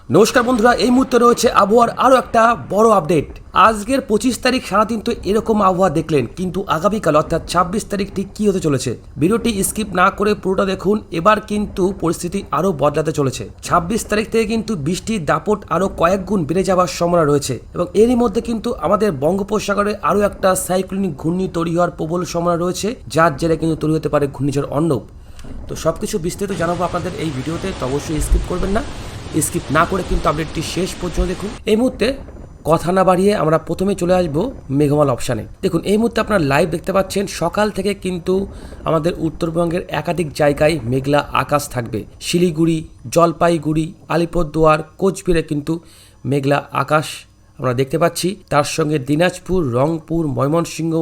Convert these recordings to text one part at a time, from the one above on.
নমস্কার বন্ধুরা, এই মুহূর্তে রয়েছে আবহাওয়ার আরও একটা বড় আপডেট। আজকের 25 তারিখ সারাদিন তো এরকম আবহাওয়া দেখলেন, কিন্তু আগামীকাল অর্থাৎ 26 তারিখ ঠিক কী হতে চলেছে ভিডিওটি স্কিপ না করে পুরোটা দেখুন। এবার কিন্তু পরিস্থিতি আরও বদলাতে চলেছে। 26 তারিখ থেকে কিন্তু বৃষ্টির দাপট আরও কয়েক গুণ বেড়ে যাওয়ার সম্ভাবনা রয়েছে এবং এরই মধ্যে কিন্তু আমাদের বঙ্গোপসাগরে আরও একটা সাইক্লোনিক ঘূর্ণি তৈরি হওয়ার প্রবল সম্ভাবনা রয়েছে, যার জেরে কিন্তু তৈরি হতে পারে ঘূর্ণিঝড় অর্ণব। তো সব কিছু বিস্তারিত জানাবো আপনাদের এই ভিডিওতে, তো অবশ্যই স্কিপ করবেন না। স্কিপ না করে কিন্তু আপডেটটি শেষ পর্যন্ত দেখুন। এই মুহূর্তে কথা না বাড়িয়ে আমরা প্রথমে চলে আসবো মেঘমাল অপশানে। দেখুন, এই মুহূর্তে আপনারা লাইভ দেখতে পাচ্ছেন সকাল থেকে কিন্তু আমাদের উত্তরবঙ্গের একাধিক জায়গায় মেঘলা আকাশ থাকবে। শিলিগুড়ি, জলপাইগুড়ি, আলিপুরদুয়ার, কোচবিহারে কিন্তু মেঘলা আকাশ আমরা দেখতে পাচ্ছি। তার সঙ্গে দিনাজপুর, রংপুর, ময়মনসিংহ,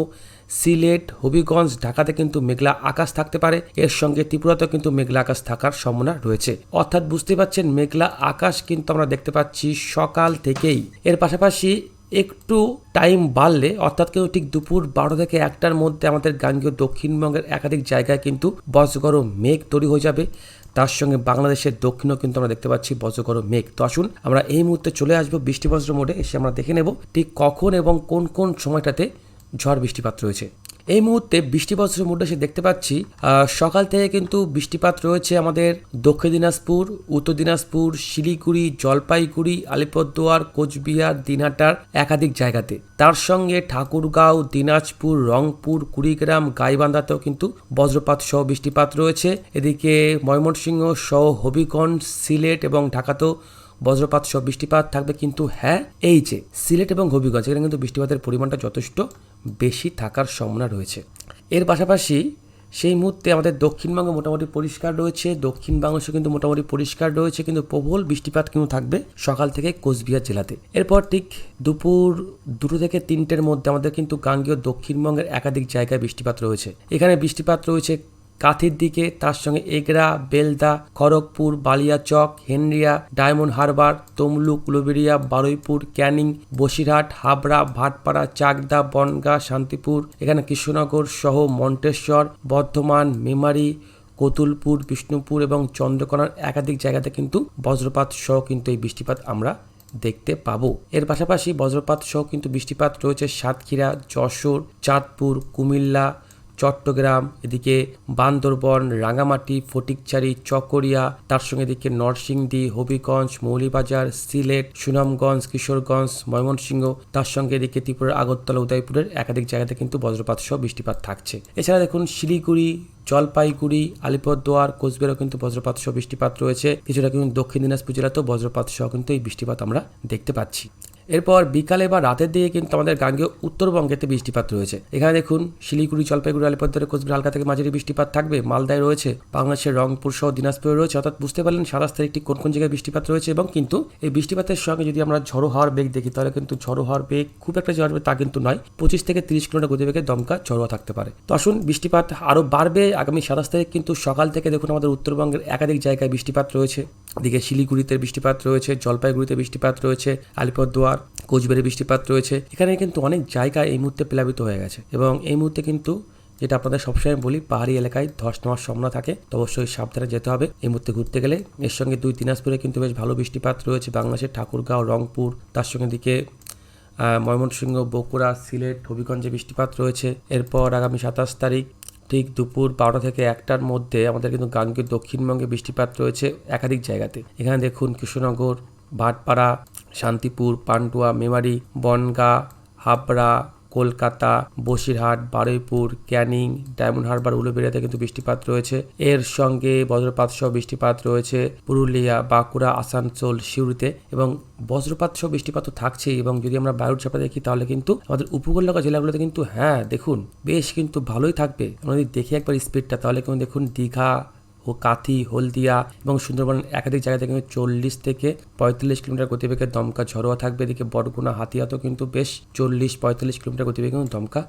সিলেট, হবিগঞ্জ, ঢাকাতে কিন্তু মেঘলা আকাশ থাকতে পারে। এর সঙ্গে ত্রিপুরাতেও কিন্তু মেঘলা আকাশ থাকার সম্ভাবনা রয়েছে। অর্থাৎ বুঝতে পারছেন মেঘলা আকাশ কিন্তু আমরা দেখতে পাচ্ছি সকাল থেকেই। এর পাশাপাশি একটু টাইম বাড়লে অর্থাৎ কিন্তু ঠিক দুপুর 12 থেকে 1টার মধ্যে আমাদের গাঙ্গেয় দক্ষিণবঙ্গের একাধিক জায়গায় কিন্তু বজ্রগর্ভ মেঘ তৈরি হয়ে যাবে। তার সঙ্গে বাংলাদেশের দক্ষিণেও কিন্তু আমরা দেখতে পাচ্ছি বজ্রগর্ভ মেঘ। তো আসুন আমরা এই মুহূর্তে চলে আসবো বৃষ্টিবজ্র মোডে। এসে আমরা দেখে নেব ঠিক কখন এবং কোন কোন সময়টাতে ঝড় বৃষ্টিপাত রয়েছে। এই মুহূর্তে বৃষ্টিবজ্র মোডে এসে দেখতে পাচ্ছি সকাল থেকে কিন্তু বৃষ্টিপাত রয়েছে আমাদের দক্ষিণ দিনাজপুর, উত্তর দিনাজপুর, শিলিগুড়ি, জলপাইগুড়ি, আলিপুরদুয়ার, কোচবিহার, দিনহাটার একাধিক জায়গাতে। তার সঙ্গে ঠাকুরগাঁও, দিনাজপুর, রংপুর, কুড়িগ্রাম, গাইবান্ধাতেও কিন্তু বজ্রপাত সহ বৃষ্টিপাত রয়েছে। এদিকে ময়মনসিংহ সহ হবিগঞ্জ, সিলেট এবং ঢাকাতেও বজ্রপাত সহ বৃষ্টিপাত থাকবে। কিন্তু হ্যাঁ, এই যে সিলেট এবং হবিগঞ্জ এখানে কিন্তু বৃষ্টিপাতের পরিমাণটা যথেষ্ট বেশি থাকার সম্ভাবনা রয়েছে। এর পাশাপাশি সেই মুহূর্তে আমাদের দক্ষিণবঙ্গে মোটামুটি পরিষ্কার রয়েছে, দক্ষিণ বাংলাদেশে কিন্তু মোটামুটি পরিষ্কার রয়েছে, কিন্তু প্রবল বৃষ্টিপাত কিন্তু থাকবে সকাল থেকে কোচবিহার জেলাতে। এরপর ঠিক দুপুর 2 থেকে 3টের মধ্যে আমাদের কিন্তু গাঙ্গেয় দক্ষিণবঙ্গের একাধিক জায়গায় বৃষ্টিপাত রয়েছে। এখানে বৃষ্টিপাত রয়েছে কাথির দিকে, তার সঙ্গে এগরা, বেলদা, খড়গপুর, বালিয়াচক, হেনরিয়া, ডায়মন্ড হারবার, তমলুক, উলুবেড়িয়া, বারুইপুর, ক্যানিং, বসিরহাট, হাবড়া, ভাটপাড়া, চাকদা, বনগাঁ, শান্তিপুর, এখানে কৃষ্ণনগর সহ মন্টেশ্বর, বর্ধমান, মেমারি, কতুলপুর, বিষ্ণুপুর এবং চন্দ্রকোনার একাধিক জায়গাতে কিন্তু বজ্রপাত সহ কিন্তু এই বৃষ্টিপাত আমরা দেখতে পাবো। এর পাশাপাশি বজ্রপাত সহ কিন্তু বৃষ্টিপাত রয়েছে সাতক্ষীরা, যশোর, চাঁদপুর, কুমিল্লা, চট্টগ্রাম, এদিকে বান্দরবন, রাঙামাটি, ফটিকচারি, চকরিয়া, তার সঙ্গে এদিকে নরসিংদী, হবিগঞ্জ, মৌলিবাজার, সিলেট, সুনামগঞ্জ, কিশোরগঞ্জ, ময়মনসিংহ, তার সঙ্গে এদিকে ত্রিপুরার আগরতলা, উদয়পুরের একাধিক জায়গাতে কিন্তু বজ্রপাত সহ বৃষ্টিপাত থাকছে। এছাড়া দেখুন শিলিগুড়ি, জলপাইগুড়ি, আলিপুরদুয়ার, কোচবিহারেও কিন্তু বজ্রপাত সহ বৃষ্টিপাত রয়েছে। কিছুটা কিন্তু দক্ষিণ দিনাজপুর জেলাতেও বজ্রপাত সহ কিন্তু এই বৃষ্টিপাত আমরা দেখতে পাচ্ছি। এরপর বিকালে বা রাতের দিকে কিন্তু আমাদের গাঙ্গেয় উত্তরবঙ্গেতে বৃষ্টিপাত রয়েছে। এখানে দেখুন শিলিগুড়ি, জলপাইগুড়ি, আলিপুরদুয়ার, কোচবিহার হালকা থেকে মাঝারি বৃষ্টিপাত থাকবে। মালদায় রয়েছে, বাংলাদেশের রংপুর সহ দিনাজপুরে রয়েছে। অর্থাৎ বুঝতে পারলেন 27 তারিখটি কোন কোন জায়গায় বৃষ্টিপাত রয়েছে। এবং কিন্তু এই বৃষ্টিপাতের সঙ্গে যদি আমরা ঝড়ো হওয়ার বেগ দেখি, তাহলে কিন্তু ঝড়ো হওয়ার বেগ খুব একটা যে আসবে তা কিন্তু নয়। 25 থেকে 30 কিলোমিটার গতিবেগে দমকা ঝড়োয়া থাকতে পারে। তো আসুন বৃষ্টিপাত আরও বাড়বে আগামী 27 তারিখ। কিন্তু সকাল থেকে দেখুন আমাদের উত্তরবঙ্গের একাধিক জায়গায় বৃষ্টিপাত রয়েছে। এদিকে শিলিগুড়িতে বৃষ্টিপাত রয়েছে, জলপাইগুড়িতে বৃষ্টিপাত রয়েছে, আলিপুরদুয়ার, কোচবিহারে বৃষ্টিপাত রয়েছে। এখানে কিন্তু অনেক জায়গায় এই মুহূর্তে প্লাবিত হয়ে গেছে এবং এই মুহূর্তে কিন্তু যেটা আপনাদের সবসময় বলি, পাহাড়ি এলাকায় ধস নেওয়ার সম্ভাবনা থাকে, তো অবশ্যই সাবধানে যেতে হবে এই মুহূর্তে ঘুরতে গেলে। এর সঙ্গে দিনাজপুরে কিন্তু বেশ ভালো বৃষ্টিপাত রয়েছে। বাংলাদেশের ঠাকুরগাঁও, রংপুর, তার সঙ্গে দিকে ময়মনসিংহ, বগুড়া, সিলেট, হবিগঞ্জে বৃষ্টিপাত রয়েছে। এরপর আগামী 27 তারিখ ঠিক দুপুর 12 থেকে 1টার মধ্যে আমাদের কিন্তু গাঙ্গেয় দক্ষিণবঙ্গে বৃষ্টিপাত রয়েছে একাধিক জায়গাতে। এখানে দেখুন কৃষ্ণনগর, ভাটপাড়া, শান্তিপুর, পান্ডুয়া, মেমারি, বনগাঁ, হাবড়া, কলকাতা, বসিরহাট, বারুইপুর, ক্যানিং, ডায়মন্ড হারবার, উলুবেড়িয়াতে কিন্তু বৃষ্টিপাত রয়েছে। এর সঙ্গে বজ্রপাত সহ বৃষ্টিপাত রয়েছে পুরুলিয়া, বাঁকুড়া, আসানসোল, সিউড়িতে এবং বজ্রপাত সহ বৃষ্টিপাত তো থাকছেই। এবং যদি আমরা বায়ুর চাপটা দেখি, তাহলে কিন্তু আমাদের উপকূলরেখা জেলাগুলোতে কিন্তু হ্যাঁ দেখুন বেশ কিন্তু ভালোই থাকবে। আমরা যদি দেখি একবার স্পিডটা, তাহলে কিন্তু দেখুন দীঘা ও কাথি, হলদিয়া এবং সুন্দরবনের একাধিক জায়গাতে কিন্তু 40 থেকে 45 কিলোমিটার গতিবেগে দমকা ঝড়োয়া থাকবে। এদিকে বরগুনা, হাতিয়াতেও কিন্তু বেশ 40-45 কিলোমিটার গতিবেগে কিন্তু দমকা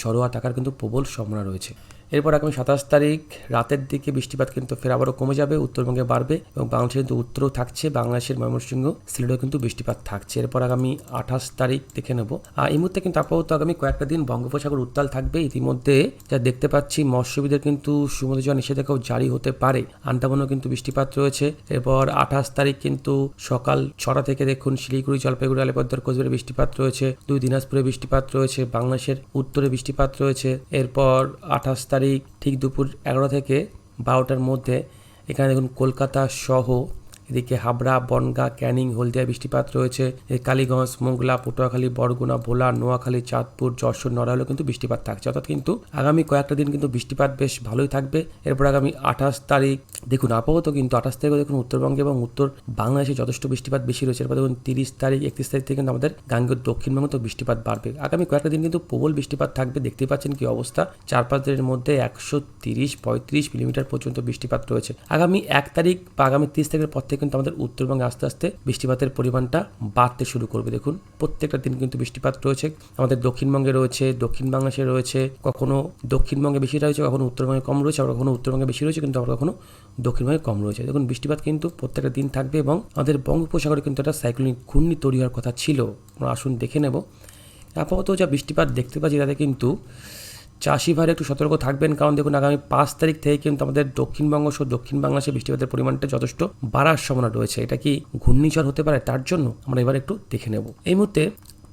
ঝড়োয়া থাকার কিন্তু প্রবল সম্ভাবনা রয়েছে। এরপর আগামী 27 তারিখ রাতের দিকে বৃষ্টিপাত কিন্তু ফের আবারও কমে যাবে, উত্তরবঙ্গে বাড়বে এবং বাংলাদেশের কিন্তু উত্তরেও থাকছে, বাংলাদেশের ময়মনসিংহ সিলেটেও কিন্তু বৃষ্টিপাত থাকছে। এরপর আগামী 28 তারিখ দেখে নেব। এই মুহূর্তে কিন্তু আপাতত আগামী কয়েকটা দিন বঙ্গোপসাগর উত্তাল থাকবে। ইতিমধ্যে যা দেখতে পাচ্ছি মৎস্যবিদের কিন্তু সমুদ্রে যাওয়া নিষেধাজ্ঞাও জারি হতে পারে, আন্দামানও কিন্তু বৃষ্টিপাত রয়েছে। এরপর 28 তারিখ কিন্তু সকাল 6টা থেকে দেখুন শিলিগুড়ি, জলপাইগুড়ি, আলিপুরদুয়ার, কোচবিহারে বৃষ্টিপাত রয়েছে, 2 দিনাজপুরে বৃষ্টিপাত রয়েছে, বাংলাদেশের উত্তরে বৃষ্টিপাত রয়েছে। এরপর 28 তারিখ ঠিক দুপুর 11 থেকে 12টার মধ্যে এখানে দেখুন কলকাতা সহ এদিকে হাবড়া, বনগাঁ, ক্যানিং, হলদিয়া বৃষ্টিপাত রয়েছে। কালীগঞ্জ, মোংলা, পটুয়াখালী, বরগুনা, ভোলা, নোয়াখালী, চাঁদপুর, যশোর, নড়াইলেও কিন্তু বৃষ্টিপাত থাকছে। অর্থাৎ কিন্তু আগামী কয়েকটা দিন কিন্তু বৃষ্টিপাত বেশ ভালোই থাকবে। এরপর আগামী 28 তারিখ দেখুন আপাতত কিন্তু 28 তারিখে দেখুন উত্তরবঙ্গে এবং উত্তর বাংলাদেশে যথেষ্ট বৃষ্টিপাত বেশি রয়েছে। এরপর দেখুন 30 তারিখ, 31 তারিখ থেকে কিন্তু আমাদের গাঙ্গেয় দক্ষিণবঙ্গে তো বৃষ্টিপাত বাড়বে। আগামী কয়েকটা দিন কিন্তু প্রবল বৃষ্টিপাত থাকবে। দেখতেই পাচ্ছেন কি অবস্থা, 4-5 দিনের মধ্যে 130-35 মিলিমিটার পর্যন্ত বৃষ্টিপাত রয়েছে। আগামী 1 তারিখ বা আগামী 30 তারিখের পর থেকে কিন্তু আমাদের উত্তরবঙ্গে আস্তে আস্তে বৃষ্টিপাতের পরিমাণটা বাড়তে শুরু করবে। দেখুন প্রত্যেকটা দিন কিন্তু বৃষ্টিপাত রয়েছে, আমাদের দক্ষিণবঙ্গে রয়েছে, দক্ষিণ বাংলাদেশে রয়েছে, কখনো দক্ষিণবঙ্গে বেশি রয়েছে, কখনো উত্তরবঙ্গে কম রয়েছে, আবার কখনো উত্তরবঙ্গে বেশি রয়েছে, কিন্তু আবার কখনো দক্ষিণবঙ্গে কম রয়েছে। দেখুন বৃষ্টিপাত কিন্তু প্রত্যেকটা দিন থাকবে এবং আমাদের বঙ্গোপসাগরে কিন্তু একটা সাইক্লোনিক ঘূর্ণি তৈরি হওয়ার কথা ছিল। আমরা আসুন দেখে নেব। আপাতত যা বৃষ্টিপাত দেখতে পাচ্ছি তাতে কিন্তু চাষি ভাইরা একটু সতর্ক থাকবেন, কারণ দেখুন আগামী 5 তারিখ থেকে কিন্তু আমাদের দক্ষিণবঙ্গ সহ দক্ষিণ বাংলাদেশে বৃষ্টিপাতের পরিমাণটা যথেষ্ট বাড়ার সম্ভাবনা রয়েছে। এটা কি ঘূর্ণিঝড় হতে পারে? তার জন্য আমরা এবার একটু দেখে নেব। এই মুহূর্তে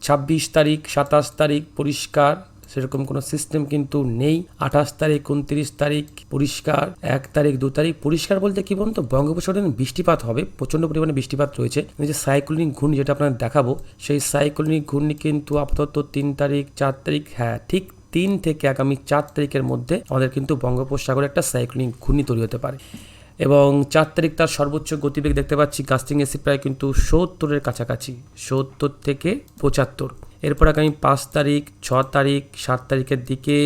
26 তারিখ, 27 তারিখ পরিষ্কার, সেরকম কোনো সিস্টেম কিন্তু নেই। 28 তারিখ, 29 তারিখ পরিষ্কার, 1 তারিখ, 2 তারিখ পরিষ্কার বলতে কি বলুন তো, বঙ্গোপসাগরে বৃষ্টিপাত হবে, প্রচণ্ড পরিমাণে বৃষ্টিপাত রয়েছে। যে সাইক্লোনিক ঘূর্ণি যেটা আপনাদের দেখাবো, সেই সাইক্লোনিক ঘূর্ণি কিন্তু আপাতত 3 তারিখ, 4 তারিখ, হ্যাঁ ঠিক 3 থেকে আগামী 4 তারিখের মধ্যে আমাদের কিন্তু বঙ্গোপসাগরে একটা সাইক্লোনিক ঘূর্ণি তৈরি হতে পারে এবং 4 তারিখ তার সর্বোচ্চ গতিবেগ দেখতে পাচ্ছি গাস্টিং এসি প্রায় কিন্তু 70-এর কাছাকাছি, 70 থেকে 75। এরপর আগামী 5 তারিখ, 6 তারিখ, 7 তারিখের দিকে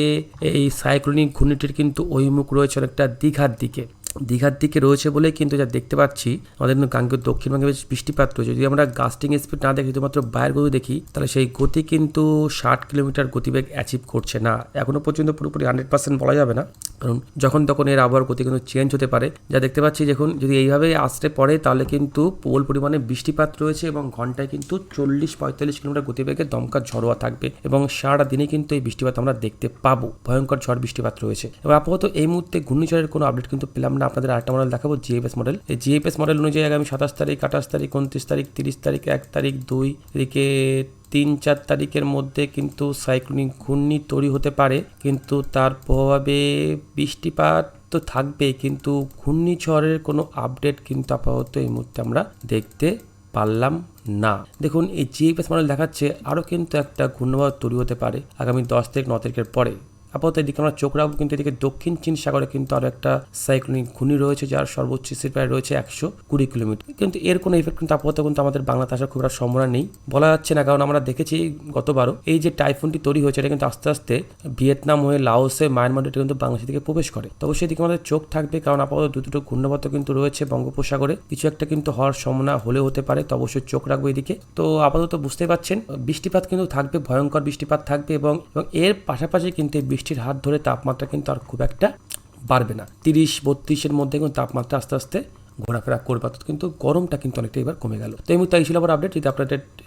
এই সাইক্লোনিক ঘূর্ণিটির কিন্তু অভিমুখ রয়েছে অনেকটা দীঘার দিকে রয়েছে বলে কিন্তু যা দেখতে পাচ্ছি আমাদের কিন্তু গাঙ্গেয় দক্ষিণবঙ্গে বেশ বৃষ্টিপাত রয়েছে। যদি আমরা গাস্টিং স্পিড না দেখি, শুধুমাত্র বায়ের গতি দেখি, তাহলে সেই গতি কিন্তু 60 কিলোমিটার গতিবেগ অ্যাচিভ করছে না। এখনো পর্যন্ত পুরোপুরি 100% বলা যাবে না, কারণ যখন তখন এর আবহাওয়ার গতি কিন্তু চেঞ্জ হতে পারে। যা দেখতে পাচ্ছি দেখুন যদি এইভাবে আসতে পড়ে তাহলে কিন্তু প্রবল পরিমাণে বৃষ্টিপাত রয়েছে এবং ঘন্টায় কিন্তু 40-45 কিলোমিটার গতিবেগে দমকা ঝড়োয়া থাকবে এবং সারা দিনে কিন্তু এই বৃষ্টিপাত আমরা দেখতে পাবো। ভয়ঙ্কর ঝড় বৃষ্টিপাত রয়েছে। এবং আপাতত এই মুহূর্তে ঘূর্ণিঝড়ের কোনো আপডেট কিন্তু পেলাম না। আপনাদের আরেকটা মডেল দেখাবো, জিএফএস মডেল। এই জিএফএস মডেল অনুযায়ী আগামী 27 তারিখ, 28 তারিখ, 29 তারিখ, 30 তারিখ, 1 তারিখ, 2 এদিকে 3-4 তারিখের মধ্যে কিন্তু সাইক্লোনিক ঘূর্ণি তৈরি হতে পারে, কিন্তু তার প্রভাবে বৃষ্টিপাত তো থাকবে, কিন্তু ঘূর্ণিঝড়ের কোনো আপডেট কিন্তু আপাতত এই মুহূর্তে আমরা দেখতে পারলাম না। দেখুন এই জিএফএস মডেল দেখাচ্ছে আরও কিন্তু একটা ঘূর্ণিঝড় তৈরি হতে পারে আগামী 10 তারিখ, 9 তারিখের পরে। আপাতত এদিকে আমরা চোখ রাখবো, কিন্তু এদিকে দক্ষিণ চীন সাগরে কিন্তু আরও একটা সাইক্লোনিক ঘূর্ণি রয়েছে যার সর্বোচ্চ স্পিড প্রায় রয়েছে 120 কিলোমিটার, কিন্তু এর কোনো ইফেক্ট কিন্তু আপাতত কিন্তু আমাদের বাংলাতে আসার খুব একটা সম্ভাবনা নেই, বলা যাচ্ছে না। কারণ আমরা দেখেছি গতবারও এই যে টাইফুনটি তৈরি হয়েছে এটা কিন্তু আস্তে আস্তে ভিয়েতনাম হয়ে লাওসে, মায়ানমার এটা কিন্তু বাংলাদেশের দিকে প্রবেশ করে। তো অবশ্যই এদিকে আমাদের চোখ থাকবে, কারণ আপাতত দুটো ঘূর্ণাবর্ত কিন্তু রয়েছে বঙ্গোপসাগরে, কিছু একটা কিন্তু হওয়ার সম্ভাবনা হলেও হতে পারে। তো অবশ্যই চোখ রাখবো এদিকে। তো আপাতত বুঝতেই পারছেন বৃষ্টিপাত কিন্তু থাকবে, ভয়ঙ্কর বৃষ্টিপাত থাকবে এবং এর পাশাপাশি কিন্তু এই বৃষ্টির হাত ধরে তাপমাত্রা কিন্তু আর খুব একটা বাড়বে না। 30-32-এর মধ্যে কিন্তু তাপমাত্রা আস্তে আস্তে ঘোরাফেরা করবে, কিন্তু গরমটা কিন্তু অনেকটা এবার কমে গেল। তো এই মুহূর্তে এই ছিল আবার আপডেট।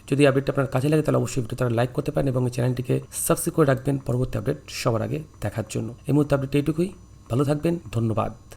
যদি আপডেটটা আপনার কাছে লাগে তাহলে অবশ্যই ভিডিওটা লাইক করতে পারেন এবং চ্যানেলটিকে সাবস্ক্রাইব করে রাখবেন পরবর্তী আপডেট সবার আগে দেখার জন্য। এই মুহূর্তে আপডেট এইটুকুই। ভালো থাকবেন, ধন্যবাদ।